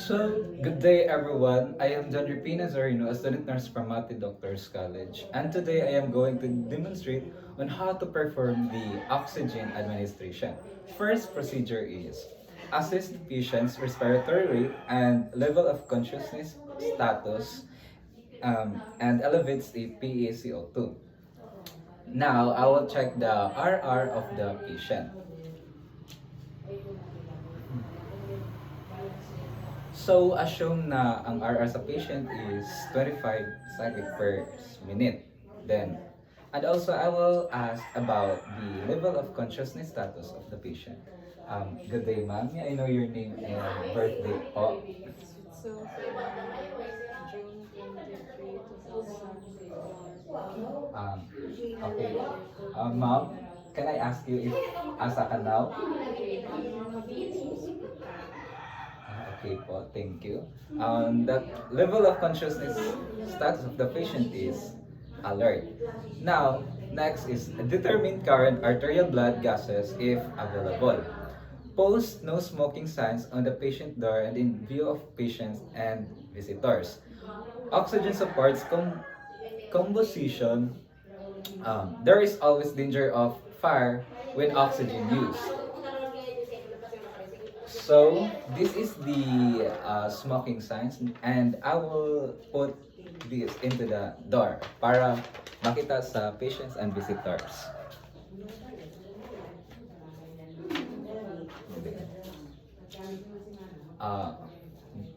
So, good day everyone. I am John Ripina Zorino, a student nurse from Mati Doctors College. And today I am going to demonstrate on how to perform the oxygen administration. First procedure is assess the patient's respiratory rate and level of consciousness status and elevates the PaCO2. Now, I will check the RR of the patient. So, assume na ang RR sa patient is 25 cyclic per minute. Then, and also I will ask about the level of consciousness status of the patient. Good day, ma'am. May I know your name and birthday po? So, June 23, 2004. Okay. Ma'am, can I ask you if asa ka now? Okay po, thank you. The level of consciousness status of the patient is alert. Now, next is determine current arterial blood gases if available. Post no smoking signs on the patient door and in view of patients and visitors. Oxygen supports composition. There is always danger of fire when oxygen used. So, this is the smoking signs and I will put this into the door para makita sa patients and visitors.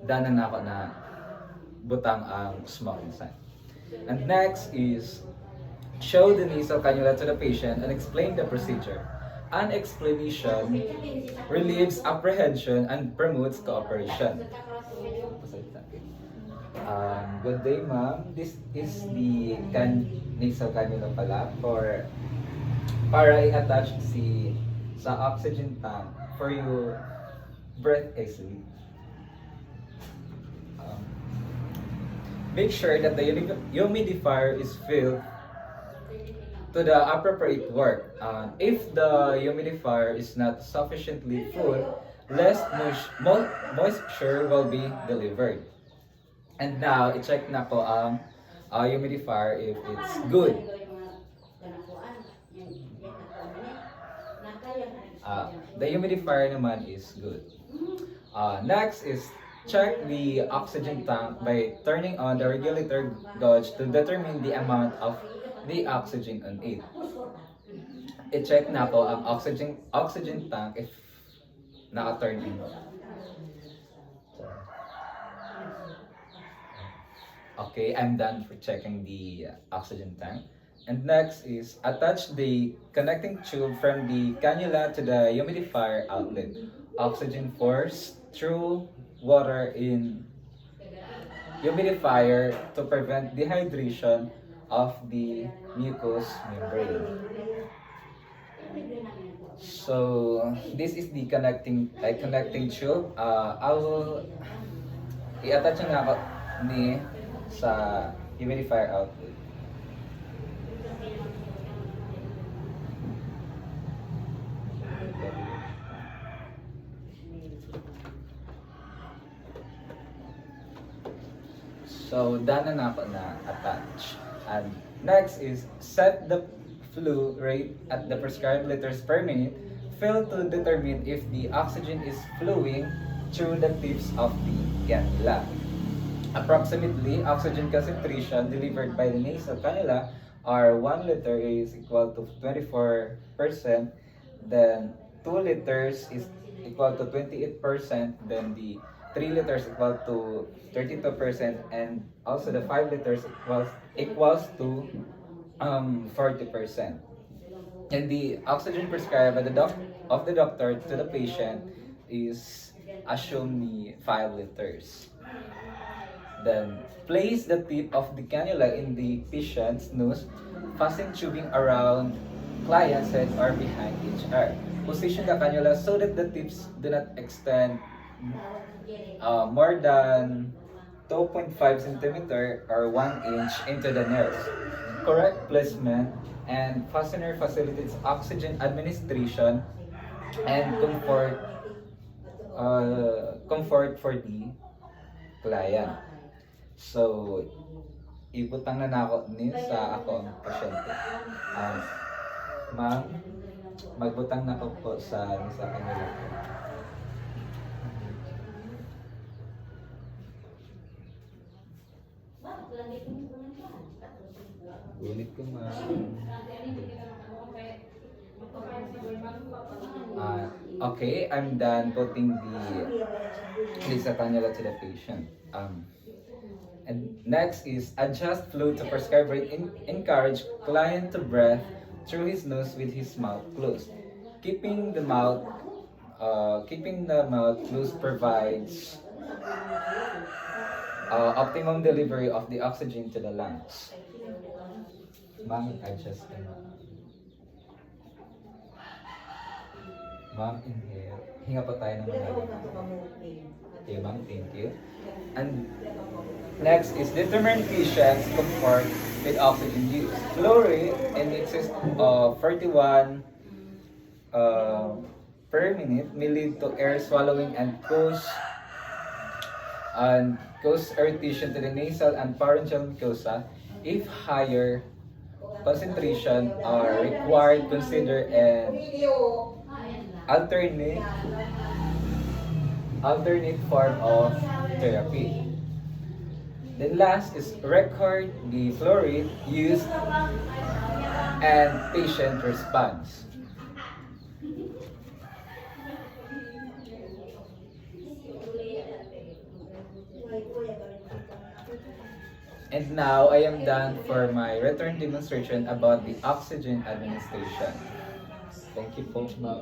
Danan na ako na butang ang smoking sign. And next is show the nasal cannula to the patient and explain the procedure. An explanation relieves apprehension and promotes cooperation. Good day, ma'am. This is the nasal cannula pala para i-attach sa oxygen tank for your breath easily. Make sure that the humidifier is filled to the appropriate work. If the humidifier is not sufficiently full, less moisture will be delivered. And now, i-check na po ang humidifier if it's good. The humidifier naman is good. Next is check the oxygen tank by turning on the regulator gauge to determine the amount of the oxygen on it. I-check na po ang oxygen tank if naka-turn in. Okay, I'm done for checking the oxygen tank. And next is attach the connecting tube from the cannula to the humidifier outlet. Oxygen force through water in humidifier to prevent dehydration of the mucous membrane. So this is the connecting tube. I will i-attach na ako sa humidifier outlet. So, done na ako na attach. And next is set the flow rate at the prescribed liters per minute. Fail to determine if the oxygen is flowing through the tips of the cannula. Approximately, oxygen concentration delivered by the nasal cannula are 1 liter is equal to 24%, then 2 liters is equal to 28%, then the 3 liters equal to 32%, and also the 5 liters equals to 40%. And the oxygen prescribed by the doctor to the patient is assume 5 liters. Then place the tip of the cannula in the patient's nose, fasten tubing around client's head or behind each ear. Position the cannula so that the tips do not extend more than 2.5 centimeter or 1 inch into the nerve. Correct placement and fastener facilitates oxygen administration and comfort for the client. So, ibutang na nako ni sa ako ang pasyente. Ma'am, magbutang na ko po sa kanila po. Ulit ko ma'am. Okay, I'm done putting the cannula to the patient. And next is adjust flow to prescribe rate. Encourage client to breathe through his nose with his mouth closed. Keeping the mouth closed provides optimum delivery of the oxygen to the lungs. Ma'am, adjust the mouth. Ma'am, inhale. Hinga pa tayo ng malalim. Okay, ma'am, thank you. And next is determine patient's comfort with oxygen use. Flow rate in excess of 41 per minute may lead to air swallowing and cause irritation to the nasal and pharyngeal mucosa. If higher concentration are required, consider an alternate form of therapy. Then last is record the flow rate used and patient response. And now I am done for my return demonstration about the oxygen administration. Thank you, folks, ma'am.